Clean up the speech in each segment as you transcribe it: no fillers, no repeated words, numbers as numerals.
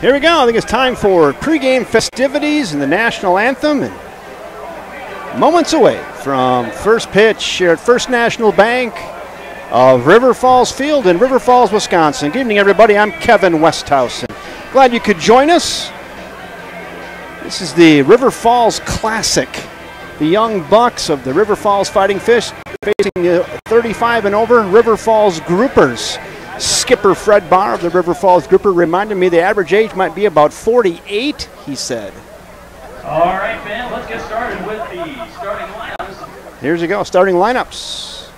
Here we go. I think it's time for pregame festivities and the national anthem. And moments away from first pitch here at First National Bank of River Falls Field in River Falls, Wisconsin. Good evening, everybody. I'm Kevin Westhouse. And glad you could join us. This is the River Falls Classic. The young bucks of the River Falls Fighting Fish facing the 35 and over River Falls Groupers. Skipper Fred Barr of the River Falls Grouper reminded me the average age might be about 48, he said. All right, man, let's get started with the starting lineups. Here's you go, starting lineups.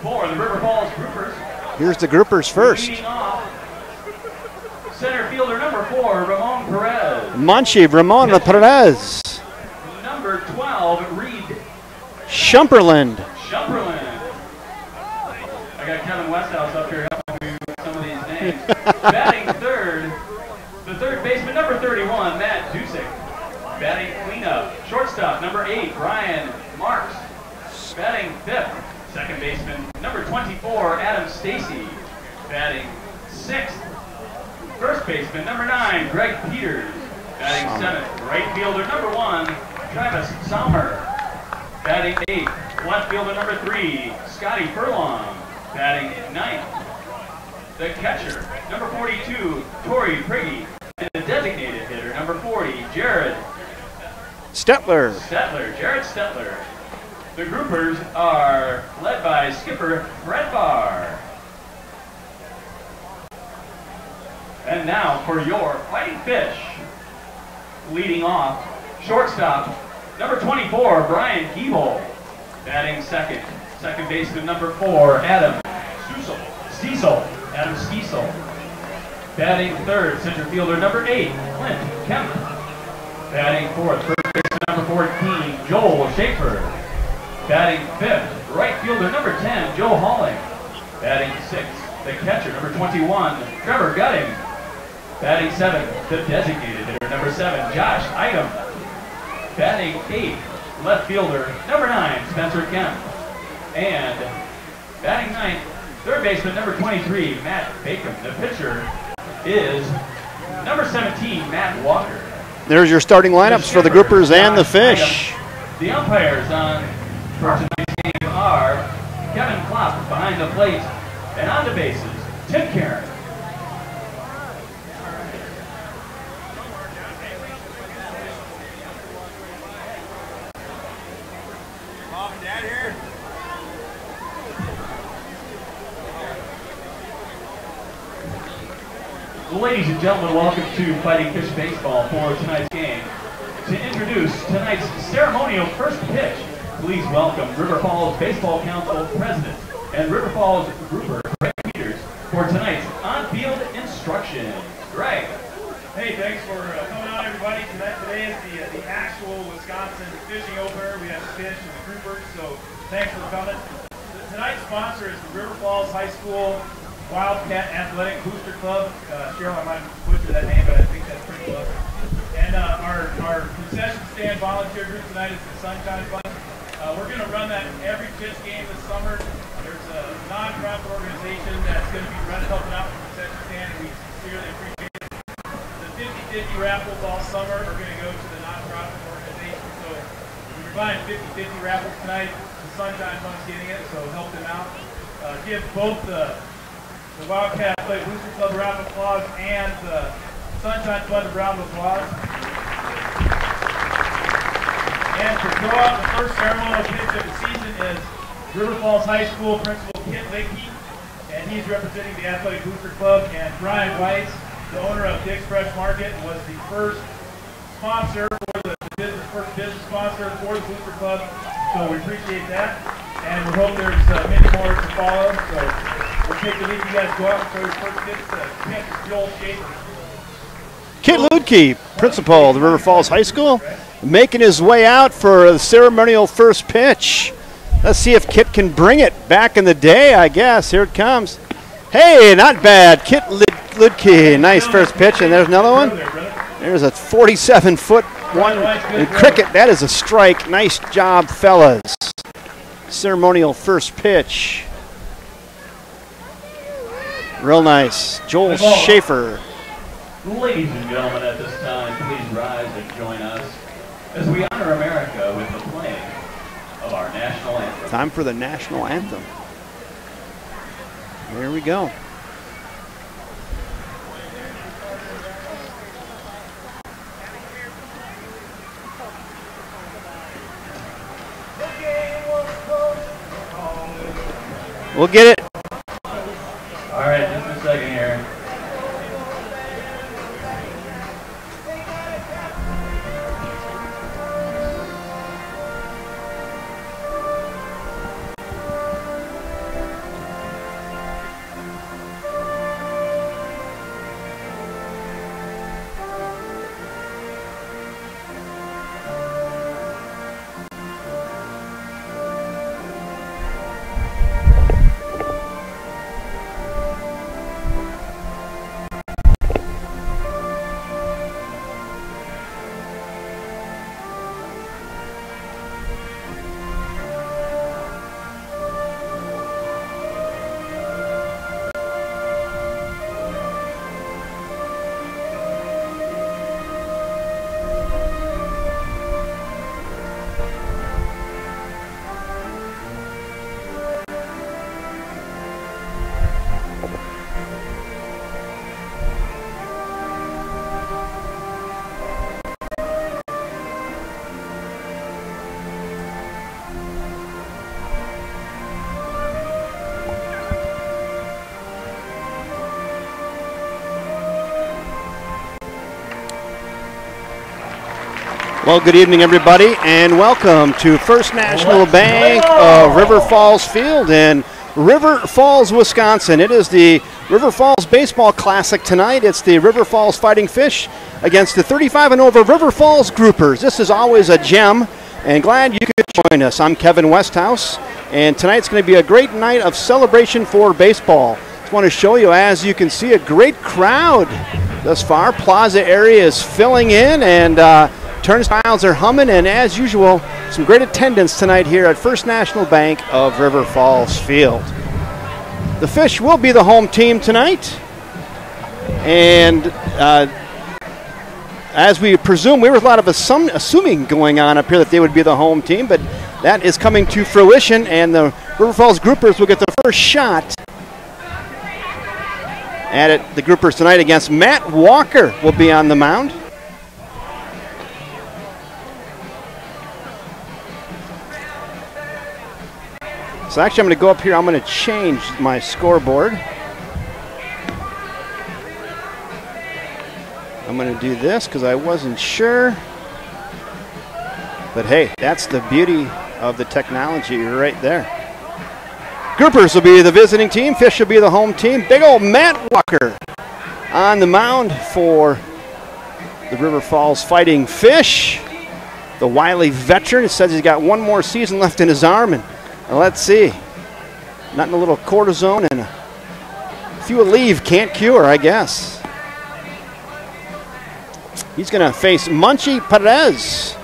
For the River Falls Groupers. Here's the Groupers first. Leading off, center fielder number 4, Ramon Perez. Monchi Ramon Perez. Number 12, Reed Shumperland. I got Kevin Westhouse up here helping me with some of these names. Batting third, the third baseman, number 31, Matt Dusick. Batting cleanup, shortstop, number 8, Brian Marks. Batting fifth, second baseman, number 24, Adam Stacy. Batting sixth, first baseman, number 9, Greg Peters. Batting seventh, right fielder, number 1, Travis Sommer. Batting eighth, left fielder, number 3, Scotty Furlong. Batting ninth, the catcher, number 42, Tori Prigge, and the designated hitter, number 40, Jared Stetler. Jared Stetler. The Groupers are led by skipper Fred Barr. And now for your Fighting Fish. Leading off, shortstop, number 24, Brian Giebel. Batting second, second baseman, number 4, Adam Stiesel. Batting third, center fielder, number 8, Clint Kemp. Batting fourth, first baseman, number 14, Joel Schaefer. Batting fifth, right fielder, number 10, Joe Halling. Batting sixth, the catcher, number 21, Trevor Gutting. Batting seventh, the designated hitter, number 7, Josh Item. Batting eighth, left fielder, number 9, Spencer Kemp. And batting ninth, third baseman, number 23, Matt Bacon. The pitcher is number 17, Matt Walker. There's your starting lineups for the Groupers and the Fish. The umpires for tonight's game are Kevin Klopp behind the plate, and on the bases, Tim Karen. Ladies and gentlemen, welcome to Fighting Fish Baseball for tonight's game. To introduce tonight's ceremonial first pitch, please welcome River Falls Baseball Council President and River Falls Grouper Greg Peters for tonight's on-field instruction. Greg. Hey, thanks for coming on, everybody. Today is the actual Wisconsin fishing opener. We have the Fish and the Groupers, so thanks for coming. Tonight's sponsor is the River Falls High School Wildcat Athletic Booster Club. Cheryl, I might butcher that name, but I think that's pretty close. And our concession stand volunteer group tonight is the Sunshine Fund. We're going to run that every Fish game this summer. There's a non-profit organization that's going to be helping out with the concession stand, and we sincerely appreciate it. The 50-50 raffles all summer are going to go to the non-profit organization. So if you're buying 50-50 raffles tonight, the Sunshine Fund's getting it, so help them out. Give both the Wildcat Athletic Booster Club a round of applause and the Sunshine Fund a round of applause. And to throw out the first ceremonial pitch of the season is River Falls High School Principal Kit Lickey, and he's representing the Athletic Booster Club. And Brian Weiss, the owner of Dick's Fresh Market, was the first sponsor for the first business sponsor for the Booster Club. So we appreciate that, and we hope there's many more to follow. So we'll take the lead. You guys go out and throw your first pitch to Joel Schaefer. Kit Ludke, principal of the River Falls High School, making his way out for the ceremonial first pitch. Let's see if Kit can bring it. Back in the day, I guess. Here it comes. Hey, not bad. Kit Ludke, nice first pitch, and there's another one. There's a 47-foot one. And cricket, that is a strike. Nice job, fellas. Ceremonial first pitch. Real nice. Joel Schaefer. Ladies and gentlemen, at this time, please rise and join us as we honor America with the playing of our national anthem. Time for the national anthem. Here we go. We'll get it. All right, just a second here. Well, good evening, everybody, and welcome to First National Bank of River Falls Field in River Falls, Wisconsin. It is the River Falls Baseball Classic tonight. It's the River Falls Fighting Fish against the 35 and over River Falls Groupers. This is always a gem, and glad you could join us. I'm Kevin Westhouse, and tonight's going to be a great night of celebration for baseball. Just want to show you, as you can see, a great crowd thus far. Plaza area is filling in, and turnstiles are humming, and as usual, some great attendance tonight here at First National Bank of River Falls Field. The Fish will be the home team tonight, and as we presume, there was a lot of assuming going on up here that they would be the home team, but that is coming to fruition, and the River Falls Groupers will get the first shot at it. The Groupers tonight against Matt Walker will be on the mound. So actually I'm going to go up here, I'm going to change my scoreboard. I'm going to do this because I wasn't sure. But hey, that's the beauty of the technology right there. Groupers will be the visiting team, Fish will be the home team. Big old Matt Walker on the mound for the River Falls Fighting Fish. The wily veteran, it says he's got one more season left in his arm, and let's see. Nothing a little cortisone and a few leave can't cure, I guess. He's going to face Munchie Perez.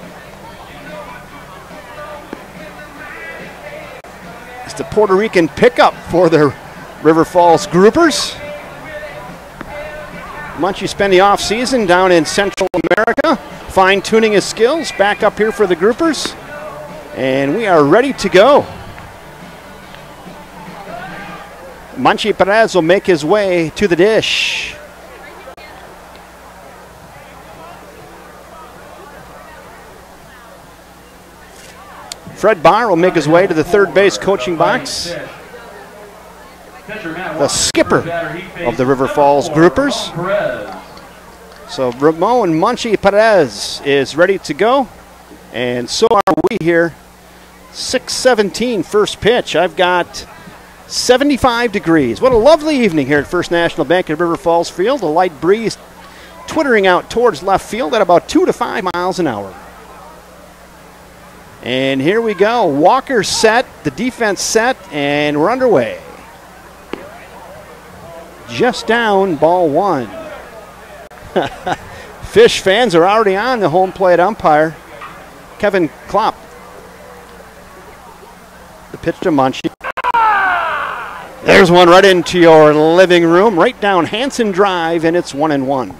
It's the Puerto Rican pickup for the River Falls Groupers. Munchie spent the offseason down in Central America, fine-tuning his skills, back up here for the Groupers. And we are ready to go. Munchie Perez will make his way to the dish. Fred Barr will make his way to the third base coaching box. The skipper of the River Falls Groupers. So Ramon Munchie Perez is ready to go, and so are we here. 6:17 first pitch. I've got 75 degrees. What a lovely evening here at First National Bank at River Falls Field. A light breeze twittering out towards left field at about 2 to 5 miles an hour. And here we go. Walker set, the defense set, and we're underway. Just down, ball one. Fish fans are already on the home plate umpire, Kevin Klopp. The pitch to Munchie. There's one right into your living room, right down Hanson Drive, and it's 1-1.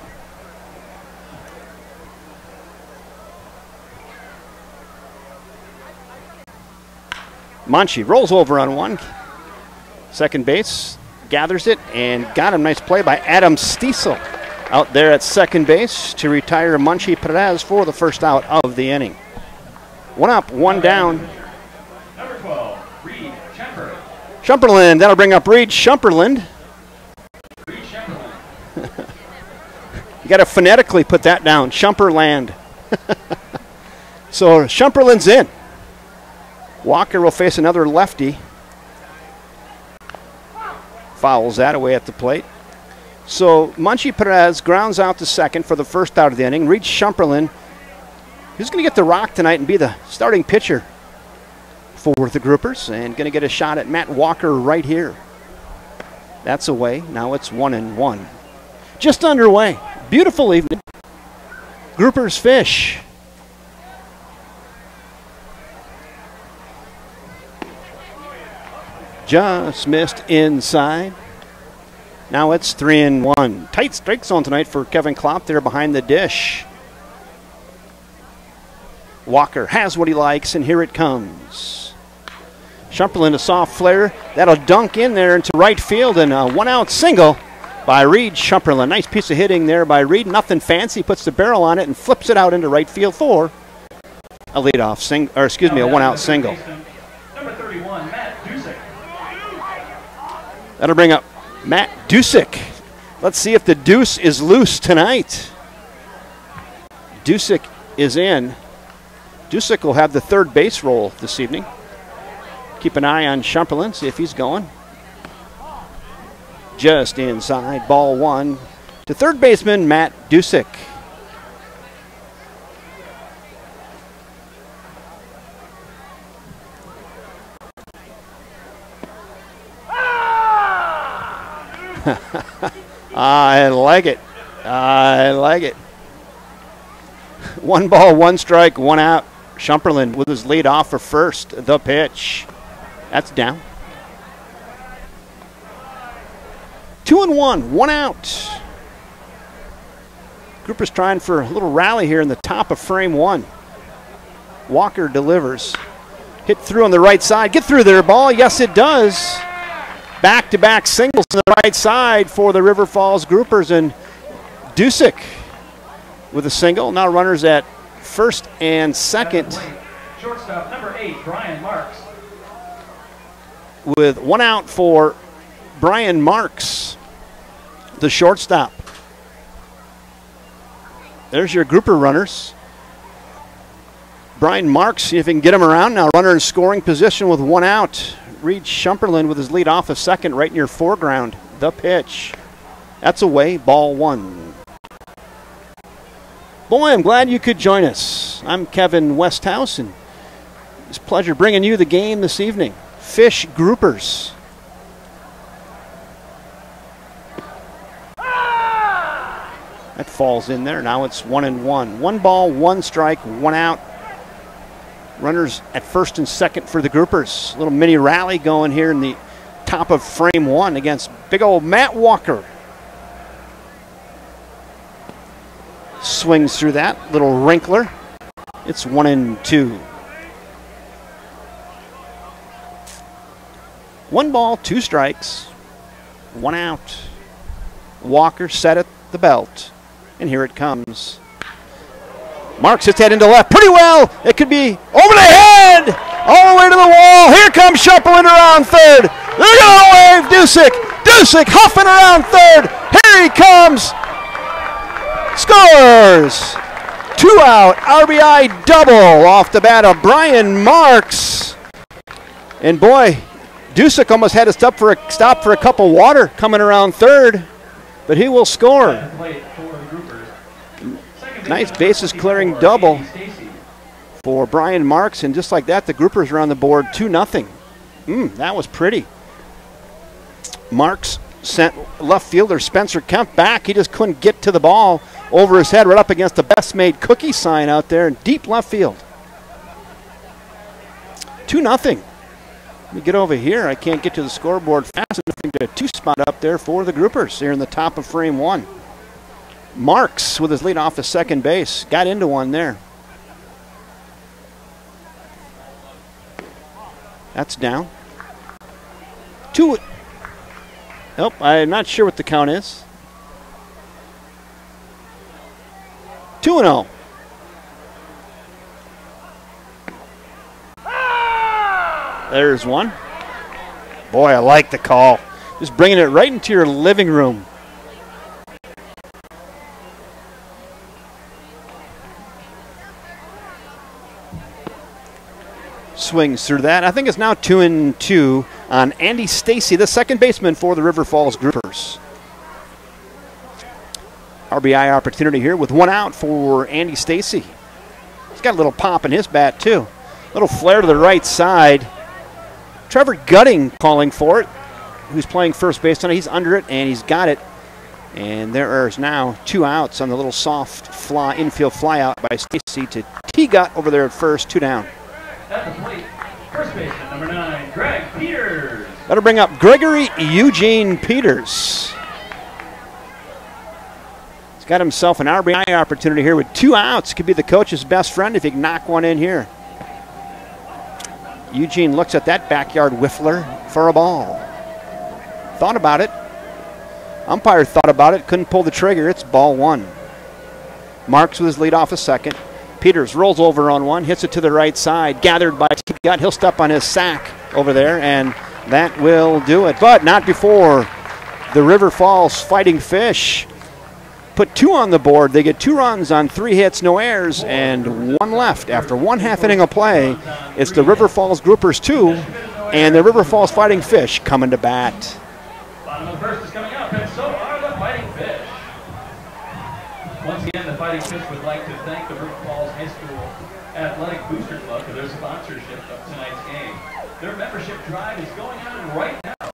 Munchie rolls over on one. Second base, gathers it, and got him. Nice play by Adam Stiesel out there at second base to retire Munchie Perez for the first out of the inning. One up, one down. Number 12, Reed Schemper. Schumperland, that'll bring up Reed Schumperland. Reed Schemperland. You got to phonetically put that down, Schumperland. So Schumperland's in. Walker will face another lefty. Fouls that away at the plate. So Munchie Perez grounds out to second for the first out of the inning. Reed Schumperland, who's going to get the rock tonight and be the starting pitcher for the Groupers, and going to get a shot at Matt Walker right here. That's away. Now it's 1-1. Just underway. Beautiful evening. Groupers fish. Just missed inside. Now it's 3-1. Tight strike zone tonight for Kevin Klopp there behind the dish. Walker has what he likes, and here it comes. Schumperland, a soft flare. That'll dunk in there into right field, and a one-out single by Reed Schumperland. Nice piece of hitting there by Reed. Nothing fancy. Puts the barrel on it and flips it out into right field for a leadoff single, or excuse me, a one-out single. Number 31, Matt Dusick. That'll bring up Matt Dusick. Let's see if the deuce is loose tonight. Dusick is in. Dusick will have the third base role this evening. Keep an eye on Schumperland, see if he's going. Just inside, ball one to third baseman Matt Dusick. I like it. I like it. 1 ball, 1 strike, 1 out. Schumperland with his lead off for first. The pitch. That's down. 2-1, 1 out. Groupers trying for a little rally here in the top of frame 1. Walker delivers. Hit through on the right side. Get through there, ball. Yes, it does. Back-to-back singles to the right side for the River Falls Groupers, and Dusick with a single. Now runners at first and second. Shortstop number 8, Brian Marks. With 1 out for Brian Marks, the shortstop. There's your grouper runners. Brian Marks, see if he can get him around now. Runner in scoring position with 1 out. Reed Schumperland with his lead off of second right in your foreground. The pitch. That's away, ball 1. Boy, I'm glad you could join us. I'm Kevin Westhouse, and it's a pleasure bringing you the game this evening. Fish Groupers. That falls in there. Now it's 1-1. 1 ball, 1 strike, 1 out. Runners at first and second for the Groupers. A little mini rally going here in the top of frame 1 against big old Matt Walker. Swings through that little wrinkler. It's 1-2. 1 ball, 2 strikes, 1 out. Walker set at the belt, and here it comes. Marks hits that into left pretty well. It could be over the head, all the way to the wall. Here comes Schumperland around third. They're going to wave. Dusick huffing around third. Here he comes. Scores. 2 out, RBI double off the bat of Brian Marks. And boy, Dusick almost had to stop for a cup of water coming around third, but he will score. Nice bases clearing double for Brian Marks, and just like that, the Groupers are on the board 2-0. That was pretty. Marks sent left fielder Spencer Kemp back. He just couldn't get to the ball over his head, right up against the Best Made Cookie sign out there in deep left field. 2-0. Let me get over here. I can't get to the scoreboard fast enough to get a 2 spot up there for the Groupers here in the top of frame 1. Marks with his lead off of second base. Got into one there. That's down. 2. Nope, I'm not sure what the count is. 2-0. There's one. Boy, I like the call. Just bringing it right into your living room. Swings through that. I think it's now 2-2 on Andy Stacy, the second baseman for the River Falls Groupers. RBI opportunity here with 1 out for Andy Stacy. He's got a little pop in his bat too. Little flare to the right side. Trevor Gutting calling for it, who's playing first base tonight. He's under it, and he's got it. And there is now 2 outs on the little soft infield fly out by Stacy to T-Gut over there at first, 2 down. At the plate, first baseman, number 9, Greg Peters. That'll bring up Gregory Eugene Peters. He's got himself an RBI opportunity here with 2 outs. Could be the coach's best friend if he can knock one in here. Eugene looks at that backyard whiffler for a ball. Thought about it. Umpire thought about it, couldn't pull the trigger. It's ball 1. Marks with his lead off a second. Peters rolls over on one, hits it to the right side, gathered by T-Gut. He'll step on his sack over there, and that will do it. But not before the River Falls Fighting Fish put 2 on the board. They get 2 runs on 3 hits, no errors, and 1 left. After 1/2 inning of play, it's the River Falls Groupers 2 and the River Falls Fighting Fish coming to bat. Bottom of the first is coming up, and so are the Fighting Fish. Once again, the Fighting Fish would like to thank the River Falls High School Athletic Booster Club for their sponsorship of tonight's game. Their membership drive is going on right now,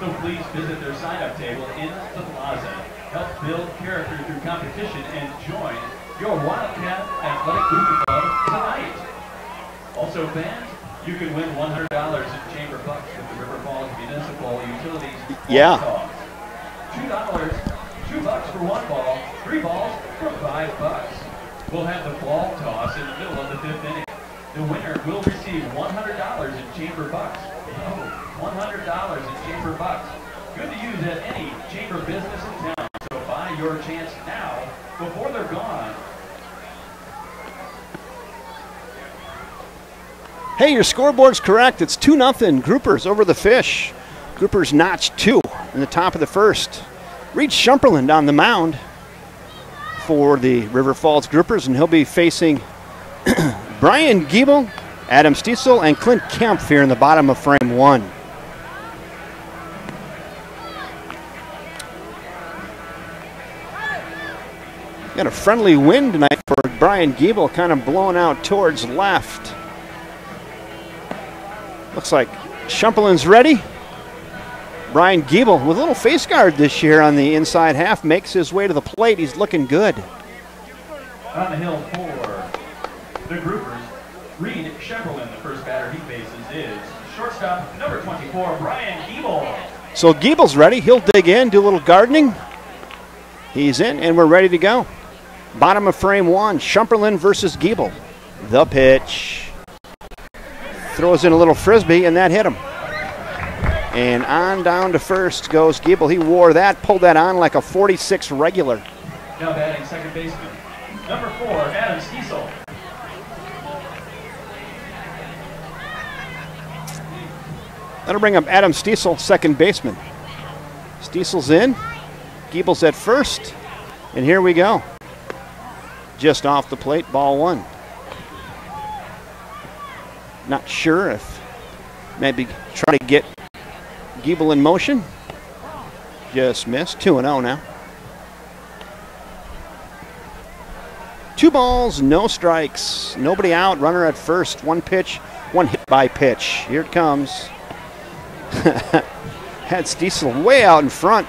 so please visit their sign-up table in the plaza. Help build character through competition and join your Wildcat Athletic Booster Club tonight. Also, fans, you can win $100 in chamber bucks with the River Falls Municipal Utilities. Yeah. $2 for 1 ball, 3 balls for $5. We'll have the ball toss in the middle of the 5th inning. The winner will receive $100 in chamber bucks. Oh, $100 in chamber bucks. Good to use at any chamber business in town, so buy your chance now before they're gone. Hey, your scoreboard's correct. It's 2-0 Groupers over the Fish. Groupers notched 2 in the top of the first. Reed Shumperland on the mound for the River Falls Groupers, and he'll be facing Brian Giebel, Adam Stiesel, and Clint Kempf here in the bottom of frame 1. Got a friendly wind tonight for Brian Giebel, kind of blowing out towards left. Looks like Shumperland's ready. Brian Giebel with a little face guard this year on the inside half makes his way to the plate. He's looking good. On the hill for the Groupers, Reed Shumperland, the first batter he faces is shortstop number 24, Brian Giebel. So Giebel's ready. He'll dig in, do a little gardening. He's in, and we're ready to go. Bottom of frame 1, Shumperland versus Giebel. The pitch. Throws in a little frisbee, and that hit him. And on down to first goes Giebel. He wore that, pulled that on like a 46 regular. Now batting second baseman, number 4, Adam Stiesel. That'll bring up Adam Stiesel, second baseman. Stiesel's in. Giebel's at first. And here we go. Just off the plate, ball 1. Not sure if maybe try to get Giebel in motion. Just missed. 2-0 now. 2 balls, no strikes. Nobody out. Runner at first. 1 pitch, 1 hit by pitch. Here it comes. Had Stiesel way out in front.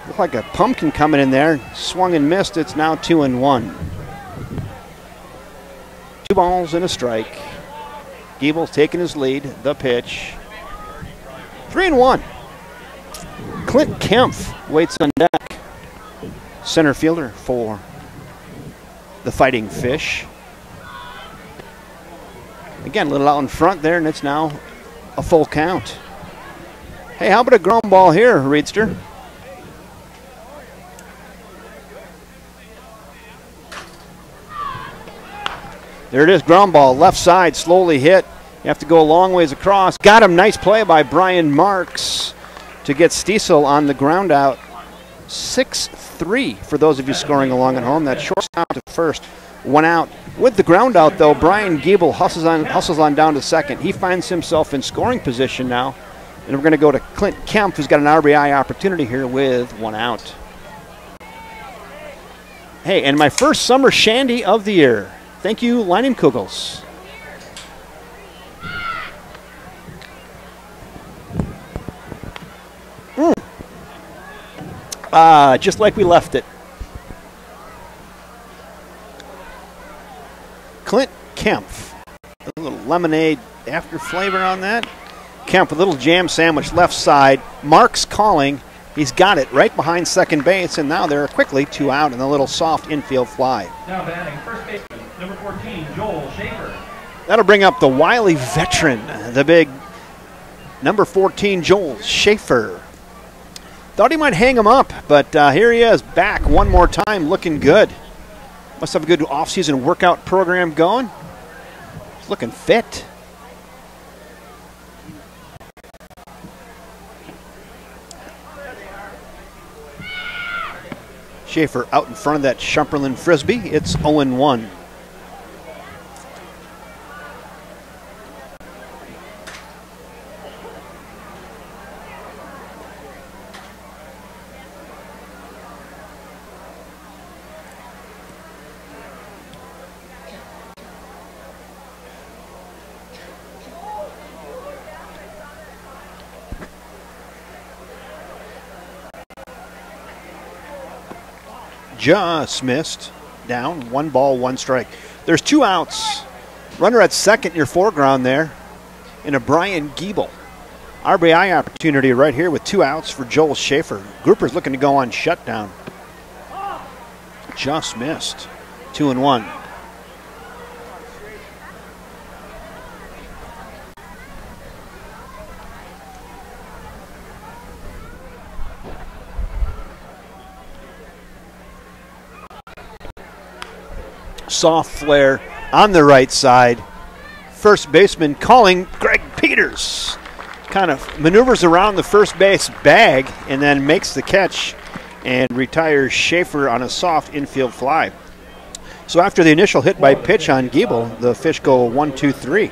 Looked like a pumpkin coming in there. Swung and missed. It's now 2-1. 2 balls and a strike. Giebel's taking his lead. The pitch. 3-1. Clint Kempf waits on deck. Center fielder for the Fighting Fish. Again, a little out in front there, and it's now a full count. Hey, how about a ground ball here, Reedster? There it is, ground ball, left side, slowly hit. You have to go a long ways across. Got him, nice play by Brian Marks to get Stiesel on the ground out. 6-3 for those of you scoring along at home. That short stop to first, 1 out. With the ground out, though, Brian Giebel hustles on down to second. He finds himself in scoring position now. And we're going to go to Clint Kemp, who's got an RBI opportunity here with 1 out. Hey, and my first summer shandy of the year. Thank you, Leinenkugels. Just like we left it. Clint Kemp. A little lemonade after flavor on that. Kemp, a little jam sandwich left side. Marks calling. He's got it right behind second base, and now they're quickly 2 out and a little soft infield fly. Now batting first baseman, number 14, Joel Schaefer. That'll bring up the wily veteran, the big number 14, Joel Schaefer. Thought he might hang him up, but here he is back one more time, looking good. Must have a good offseason workout program going. He's looking fit. Schaefer out in front of that Shumperlin Frisbee. It's 0-1. Just missed. Down, 1 ball, 1 strike. There's 2 outs. Runner at second in your foreground there. And a Brian Giebel. RBI opportunity right here with 2 outs for Joel Schaefer. Grouper's looking to go on shutdown. Just missed. 2-1. Soft flare on the right side. First baseman calling Greg Peters. Kind of maneuvers around the first base bag and then makes the catch and retires Schaefer on a soft infield fly. So after the initial hit by pitch on Giebel, the Fish go 1-2-3.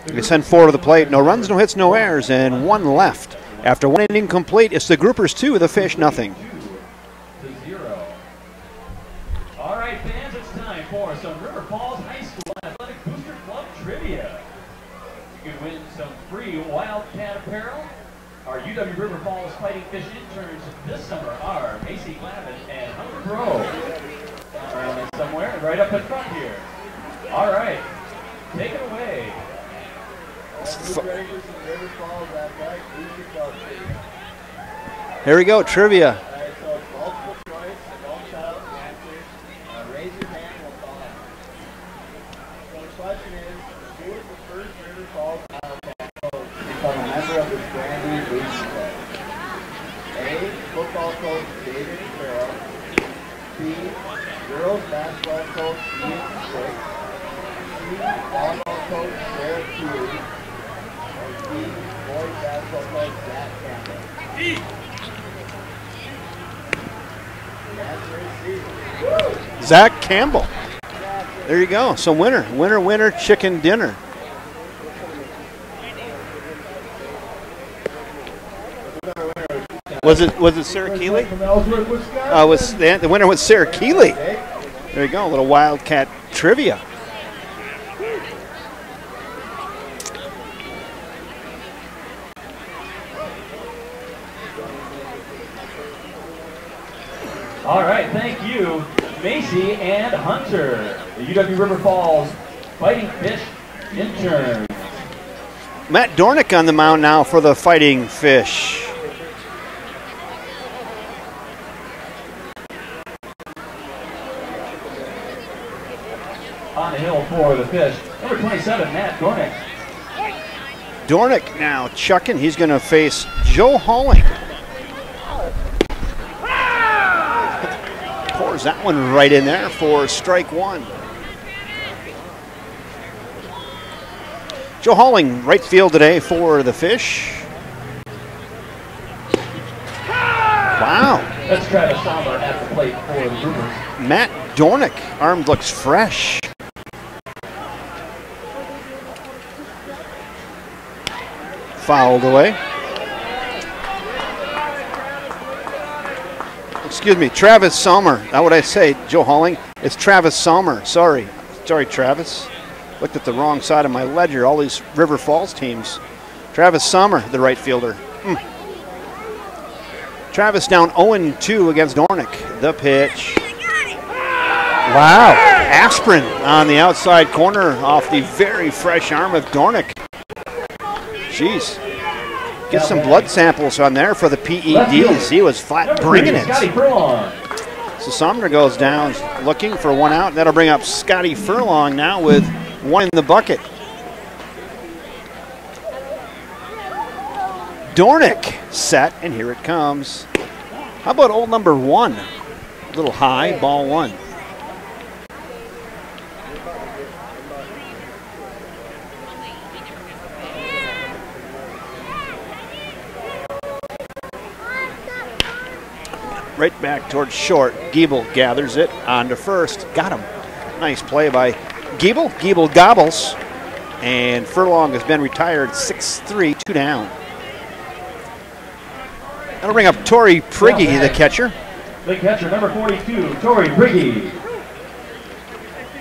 They send 4 to the plate. No runs, no hits, no errors, and 1 left. After 1 inning complete, it's the Groupers 2, the Fish nothing. All right, fans, it's time for some River Falls High School Athletic Booster Club trivia. You can win some free Wildcat apparel. Our UW River Falls Fighting Fish interns this summer are Macy Glavin and Hunter Grove. Around there somewhere, right up in front here. All right, take it away. Here we go, trivia. Football coach David Farrell. B. Girls basketball coach Ian Strick. C. Volleyball coach Sarah Keeley. And D. Boys basketball coach Zach Campbell. The answer is C. Zach Campbell. There you go. So winner, chicken dinner. Was it Sarah Keeley? The winner was Sarah Keeley. There you go, a little Wildcat trivia. All right, thank you, Macy and Hunter, the UW River Falls Fighting Fish interns. Matt Dornick on the mound now for the Fighting Fish. On the hill for the Fish, number 27, Matt Dornick. Dornick now chucking. He's going to face Joe Halling. Pours that one right in there for strike one. Joe Halling, right field today for the Fish. Wow. Let's try to Sommer at the plate for the Brewers. Matt Dornick, arm looks fresh. Fouled away. Excuse me, Travis Sommer. How would I say, Joe Halling? It's Travis Sommer. Sorry, Travis. Looked at the wrong side of my ledger. All these River Falls teams. Travis Sommer, the right fielder. Travis down 0-2 against Dornick. The pitch. Wow. Aspirin on the outside corner off the very fresh arm of Dornick. Jeez. Get some blood samples on there for the PEDs. He was flat bringing it. So Sommer goes down looking for one out. That'll bring up Scotty Furlong now with one in the bucket. Dornick set, and here it comes. How about old number one? A little high, ball one. Right back towards short. Giebel gathers it on to first. Got him. Nice play by Giebel. Giebel gobbles. And Furlong has been retired 6-3, 2 down. That'll bring up Tori Prigge, the catcher. The catcher, number 42, Tori Prigge.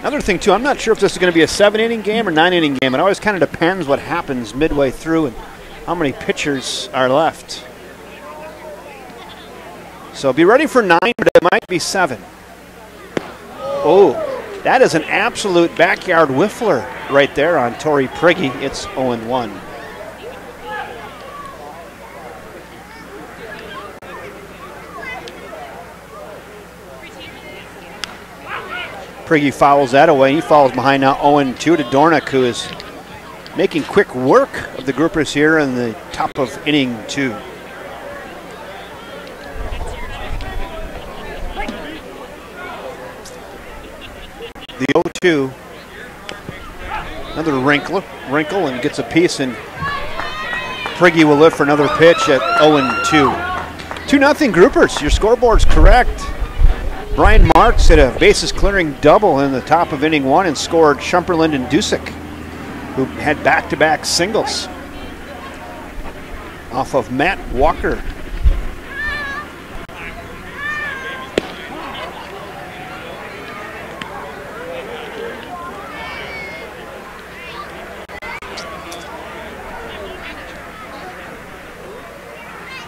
Another thing, too, I'm not sure if this is going to be a 7-inning game or 9-inning game. It always kind of depends what happens midway through and how many pitchers are left. So be ready for 9, but it might be 7. Oh, that is an absolute backyard whiffler right there on Tori Prigge. It's 0-1. Prigge fouls that away. He falls behind now 0-2 to Dornick, who is making quick work of the groupers here in the top of inning 2. The 0-2. Another wrinkle and gets a piece, and Prigge will live for another pitch at 0-2. 2-0 groupers. Your scoreboard's correct. Brian Marks hit a bases clearing double in the top of inning 1 and scored Shumperland and Dusick, who had back-to-back singles off of Matt Walker.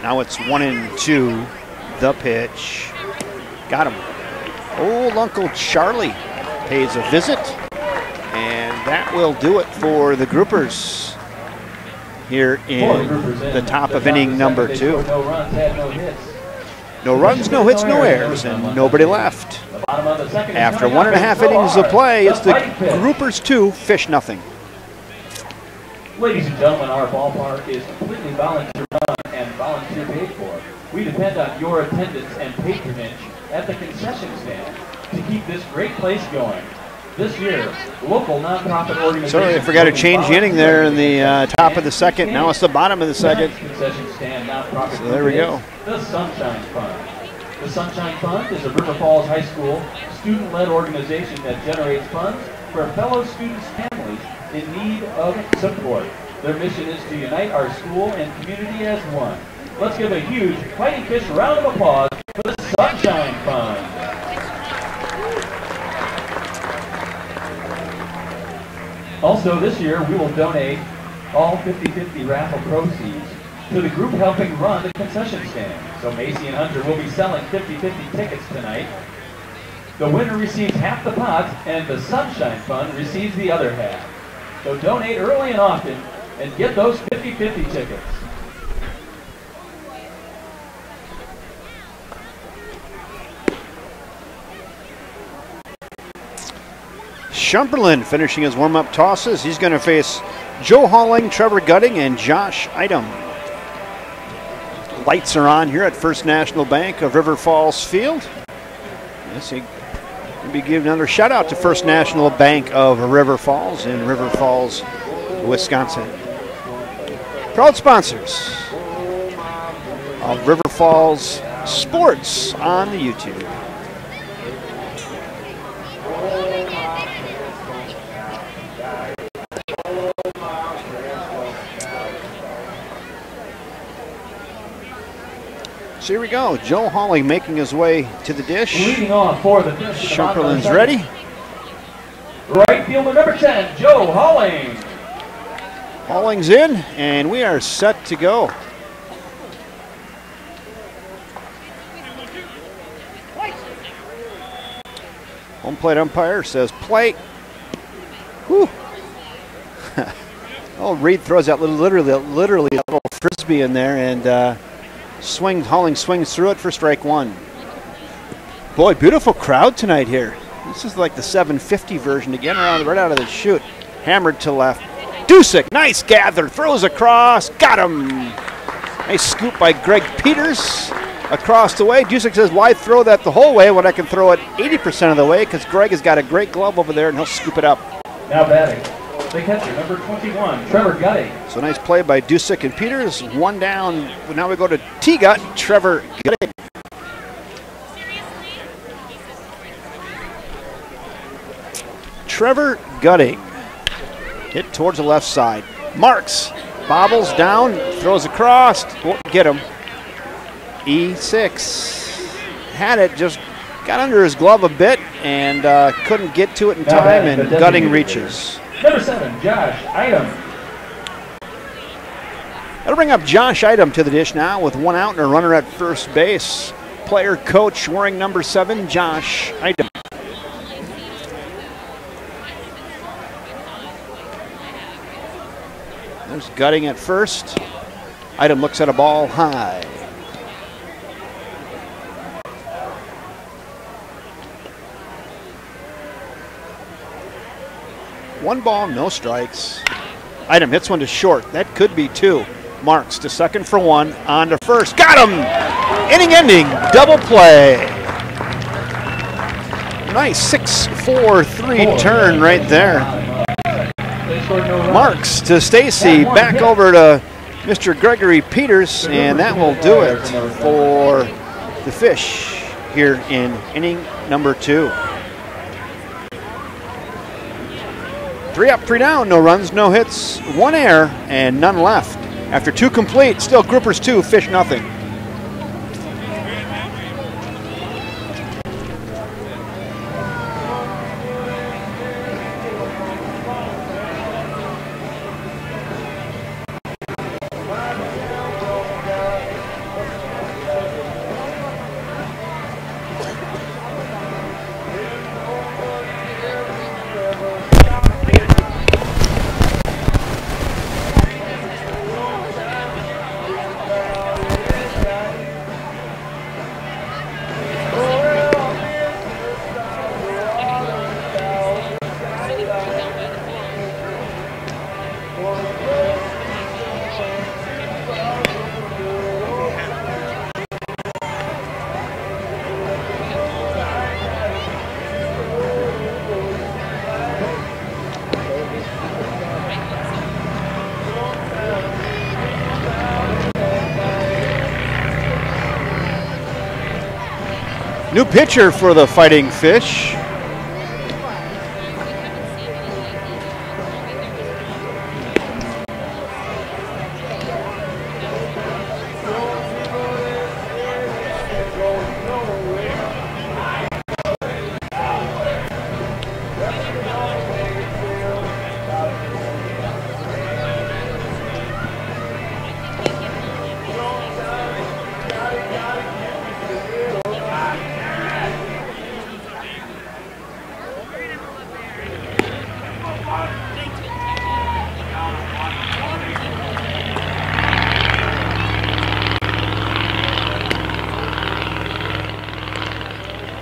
Now it's 1-2, the pitch. Got him. Old Uncle Charlie pays a visit, and that will do it for the groupers here in the top of inning number 2. No runs, no hits, no errors, and nobody left. After 1.5 innings of play, it's the groupers 2, Fish nothing. Ladies and gentlemen, our ballpark is completely volunteer run and volunteer paid for. We depend on your attendance and patronage at the concession stand to keep this great place going. This year, local nonprofit organizations. Sorry, I forgot to change the inning there in the top of the second. Now it's the bottom of the second. Concession stand nonprofit. So there we go. The Sunshine Fund. The Sunshine Fund is a River Falls High School student-led organization that generates funds for fellow students' families in need of support. Their mission is to unite our school and community as one. Let's give a huge Fighting Fish round of applause for the Sunshine Fund. Also this year, we will donate all 50-50 raffle proceeds to the group helping run the concession stand. So Macy and Hunter will be selling 50-50 tickets tonight. The winner receives half the pot, and the Sunshine Fund receives the other half. So donate early and often, and get those 50-50 tickets. Shumperland finishing his warm-up tosses. He's going to face Joe Halling, Trevor Gutting, and Josh Idem. Lights are on here at First National Bank of River Falls Field. Yes, maybe give another shout out to First National Bank of River Falls in River Falls, Wisconsin. Proud sponsors of River Falls Sports on the YouTube. So here we go. Joe Halling making his way to the dish. Leading on for the dish. Shumperlin's ready. Right fielder number 10, Joe Halling. Halling's in, and we are set to go. Home plate umpire says play. Whew. Oh, Reed throws that literally a little frisbee in there, and Halling swings through it for strike one. Boy, beautiful crowd tonight here. This is like the 750 version again, right out of the chute. Hammered to left. Dusick, nice gather, throws across, got him. Nice scoop by Greg Peters across the way. Dusick says, why throw that the whole way when I can throw it 80% of the way? Because Greg has got a great glove over there and he'll scoop it up. Now batting, the catcher, number 21, Trevor Gutting. So nice play by Dusick and Peters. One down. Now we go to T-Gut, Trevor Gutting. Trevor Gutting. Hit towards the left side. Marks, bobbles down, throws across, won't get him. E6. Had it, just got under his glove a bit and couldn't get to it in time, and Gutting reaches. Number 7, Josh Idem. That'll bring up Josh Idem to the dish now with one out and a runner at first base. Player coach wearing number 7, Josh Idem. There's Gutting at first. Idem looks at a ball high. One ball, no strikes. Idem hits one to short. That could be two. Marks to second for one. On to first. Got him! Inning ending. Double play. Nice 6-4-3 turn right there. Marks to Stacy, back over to Mr. Gregory Peters, and that will do it for the Fish here in inning number 2. 3 up, 3 down, no runs, no hits, 1 error, and none left. After 2 complete, still Groupers 2, Fish nothing. New pitcher for the Fighting Fish.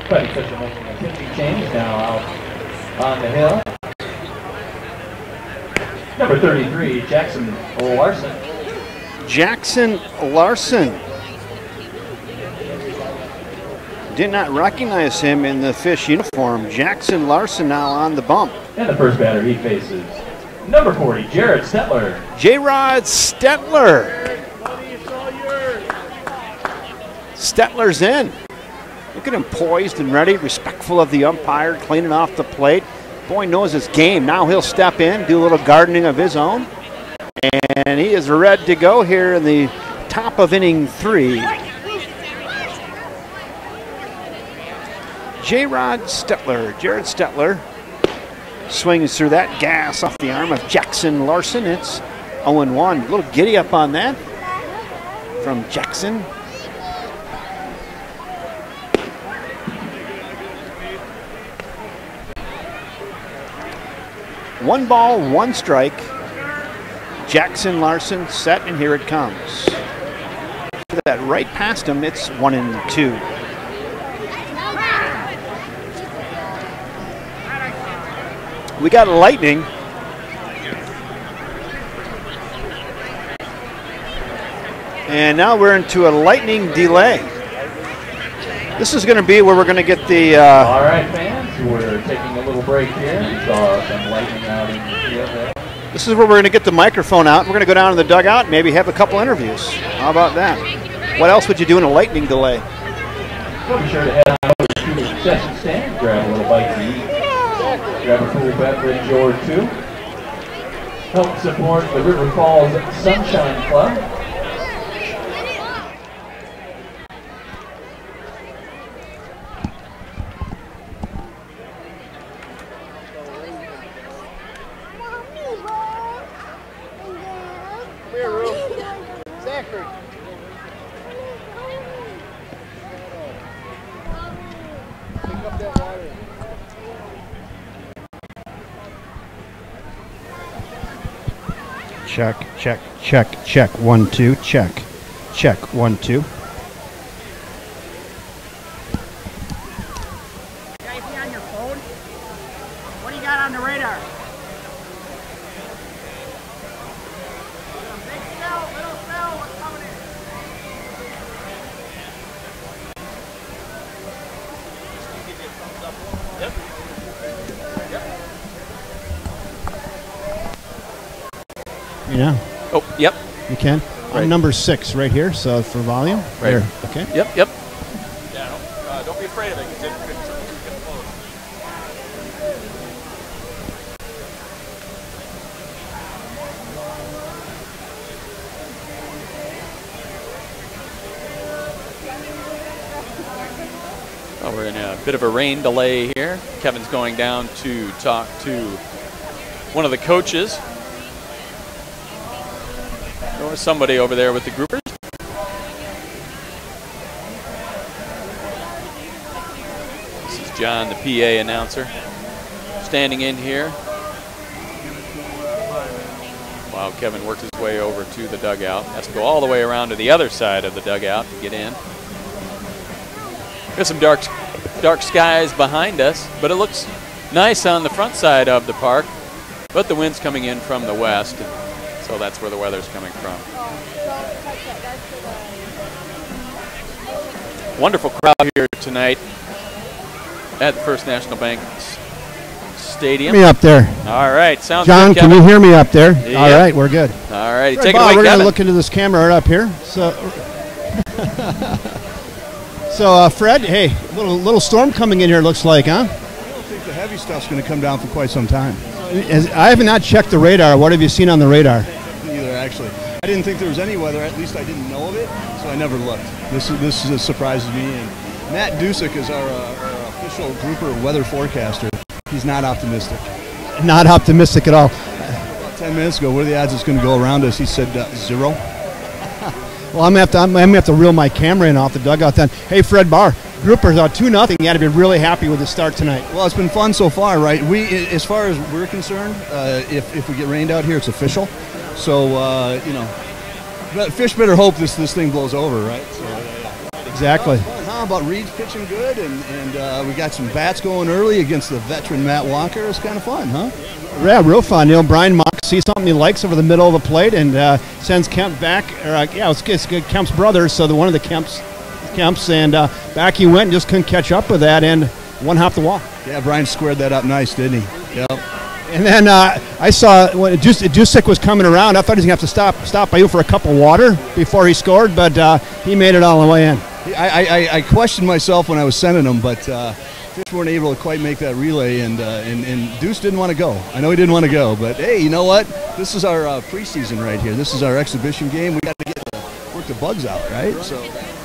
Fighting Fish are making a pitching change now out on the hill. Number 33, Jackson Larson. Jackson Larson. Did not recognize him in the Fish uniform. Jackson Larson now on the bump. And the first batter he faces, number 40, Jared Stetler. J-Rod Stetler. Stetler's in. Look at him poised and ready, respectful of the umpire, cleaning off the plate. Boy knows his game. Now he'll step in, do a little gardening of his own. And he is ready to go here in the top of inning 3. J-Rod Stetler, Jared Stetler, swings through that gas off the arm of Jackson Larson. It's 0-1. A little giddy up on that from Jackson. 1 ball, 1 strike. Jackson Larson set, and here it comes. That right past him, it's 1-2. We got lightning. And now we're into a lightning delay. This is going to be where we're going to get the... All right, fans, we're taking a little break here. We saw some lightning out in the field there. This is where we're going to get the microphone out. We're going to go down to the dugout and maybe have a couple interviews. How about that? What else would you do in a lightning delay? Well, be sure to head on over to the concession stand, grab a little bite to eat, grab a cool beverage or two. Help support the River Falls Sunshine Club. Check, check, check, check. 1, 2, check. Check, 1, 2. Guys, you on your phone? What do you got on the radar? Big cell, little cell, what's coming in? You know? Oh, yep. You can? Right. I'm number 6 right here, so for volume. Right. There, okay. Yep, yep. Yeah, don't be afraid of it. It's get close. Well, we're in a bit of a rain delay here. Kevin's going down to talk to one of the coaches. Or somebody over there with the groupers. This is John, the PA announcer, standing in here while Kevin works his way over to the dugout. Has to go all the way around to the other side of the dugout to get in. There's some dark skies behind us, but it looks nice on the front side of the park. But the wind's coming in from the west, so that's where the weather's coming from. Wonderful crowd here tonight at the First National Bank Stadium. Me up there. All right, sounds John, good, can Kevin. you hear me up there? Yep. All right, we're good. All right, Right, take it Bob, away, we're going Kevin. to look into this camera right up here. So, Fred, hey, little storm coming in here, looks like, huh? I don't think the heavy stuff's going to come down for quite some time. I have not checked the radar. What have you seen on the radar? Either, actually. I didn't think there was any weather. At least I didn't know of it, so I never looked. This surprises me. And Matt Dusick is our official grouper weather forecaster. He's not optimistic. Not optimistic at all. About 10 minutes ago, what are the odds it's going to go around us? He said 0. Well, I'm gonna have to reel my camera in off the dugout then. Hey, Fred Barr, groupers 2-0. You got to be really happy with the start tonight. Well, it's been fun so far, right? As far as we're concerned, if we get rained out here, it's official. So, but Fish better hope this thing blows over, right? So, Exactly. How about Reed's pitching good, and we got some bats going early against the veteran Matt Walker. It's kind of fun, huh? Yeah, real fun. Brian Mox sees something he likes over the middle of the plate and sends Kemp back. It's Kemp's brother, so one of the Kemps, and back he went and just couldn't catch up with that and one hop the wall. Yeah, Brian squared that up nice, didn't he? Yep. And then I saw when Dusek was coming around, I thought he was going to have to stop by you for a cup of water before he scored, but he made it all the way in. I questioned myself when I was sending him, but Fish weren't able to quite make that relay, and Deuce didn't want to go. I know he didn't want to go, but hey, you know what? This is our preseason right here. This is our exhibition game. We got to work the bugs out, right? So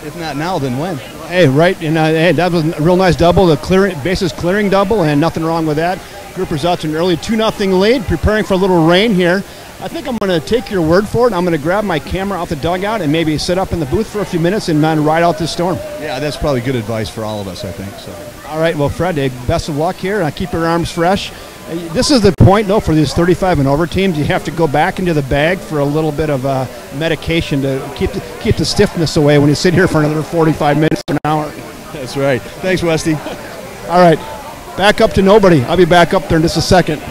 if not now, then when? Hey, right, and hey, that was a real nice double, the bases clearing double, and nothing wrong with that. Groupers out to an early 2-0 lead, preparing for a little rain here. I think I'm going to take your word for it. I'm going to grab my camera off the dugout and maybe sit up in the booth for a few minutes and ride out this storm. Yeah, that's probably good advice for all of us, I think. So. All right, well, Fred, best of luck here. Keep your arms fresh. This is the point, though, for these 35 and over teams. You have to go back into the bag for a little bit of medication to keep the stiffness away when you sit here for another 45 minutes to an hour. That's right. Thanks, Westy. All right. Back up to nobody. I'll be back up there in just a second.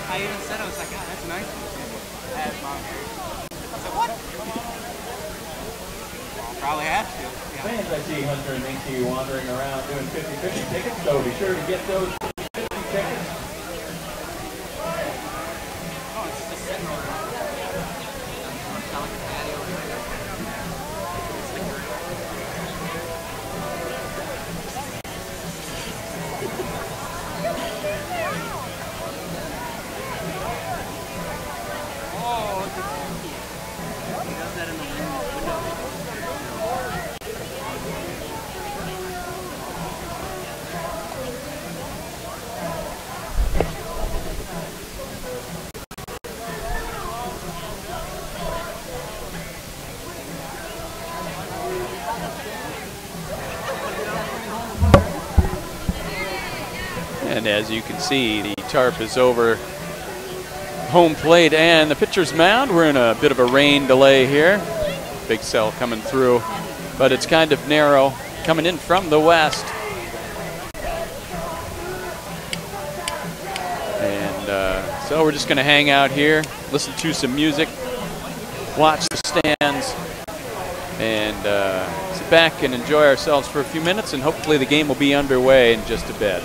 I even said, I was like, God, that's nice. I had mom here. I said, what? I'll probably have to. Yeah. Fans, I see Hunter and Minky wandering around doing 50-50 tickets, so be sure to get those 50 tickets. Oh, it's just sitting over there. It's not like a patio or anything. It's like you're And as you can see, the tarp is over home plate and the pitcher's mound. We're in a bit of a rain delay here. Big cell coming through, but it's kind of narrow coming in from the west. And so we're just going to hang out here, listen to some music, watch the stands, and sit back and enjoy ourselves for a few minutes, and hopefully the game will be underway in just a bit.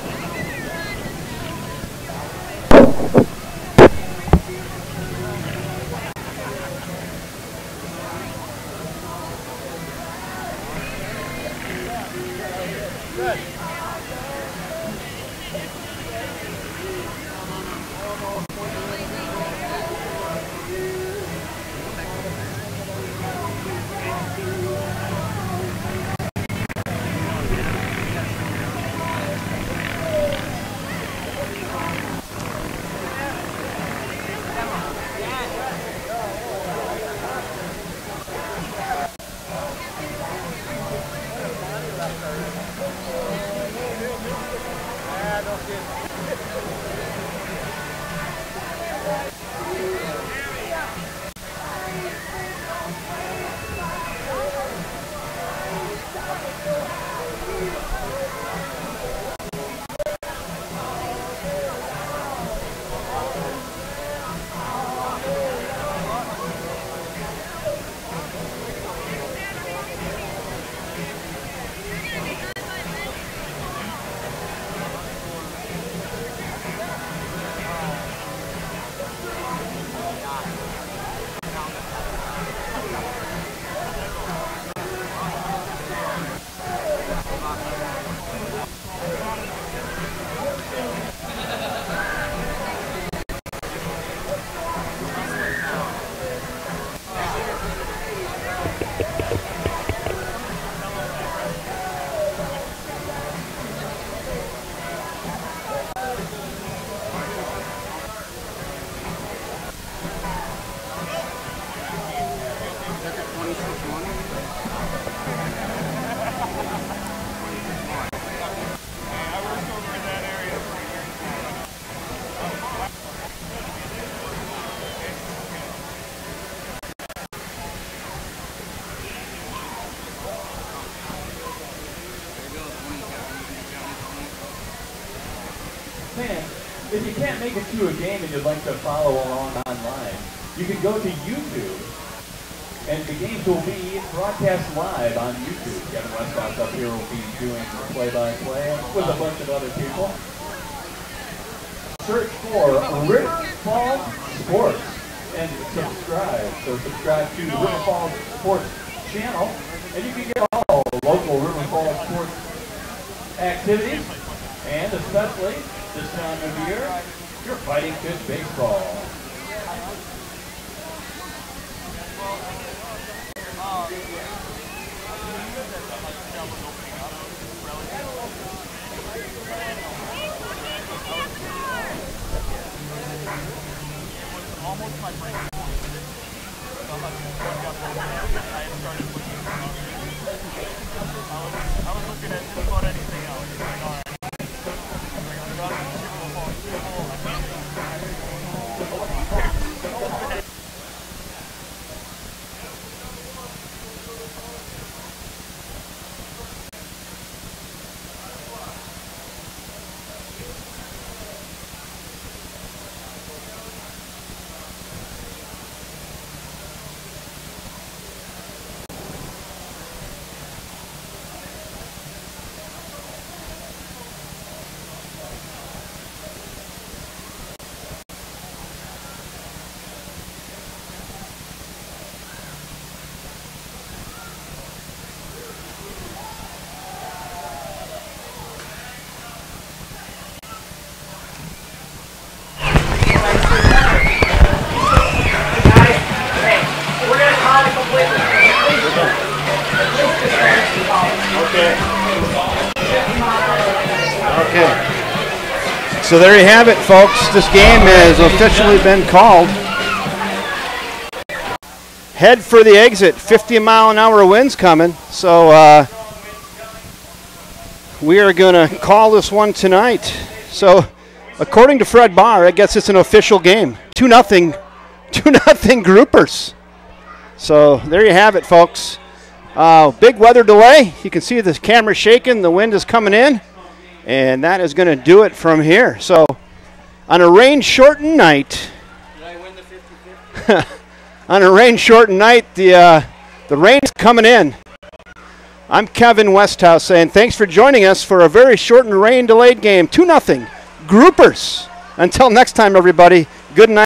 If you can't make it to a game and you'd like to follow along online, you can go to YouTube, and the games will be broadcast live on YouTube. Kevin Westhouse up here will be doing the play-by-play with a bunch of other people. Search for River Falls Sports and subscribe. So subscribe to the River Falls Sports channel, and you can get all local River Falls sports activities, and especially this time of year, your Fighting Fish Baseball. Almost my break. I was looking at just about anything else. Like, all right. So there you have it, folks. This game has officially been called. Head for the exit. 50-mile-an-hour winds coming. So we are going to call this one tonight. So according to Fred Barr, I guess it's an official game. 2-0. 2-0 Groupers. So there you have it, folks. Big weather delay. You can see the camera shaking. The wind is coming in. And that is going to do it from here. So, on a rain-shortened night, Did I win the 50-50? on a rain-shortened night, the rain's coming in. I'm Kevin Westhouse saying thanks for joining us for a very shortened rain-delayed game. 2-0 Groupers. Until next time, everybody. Good night.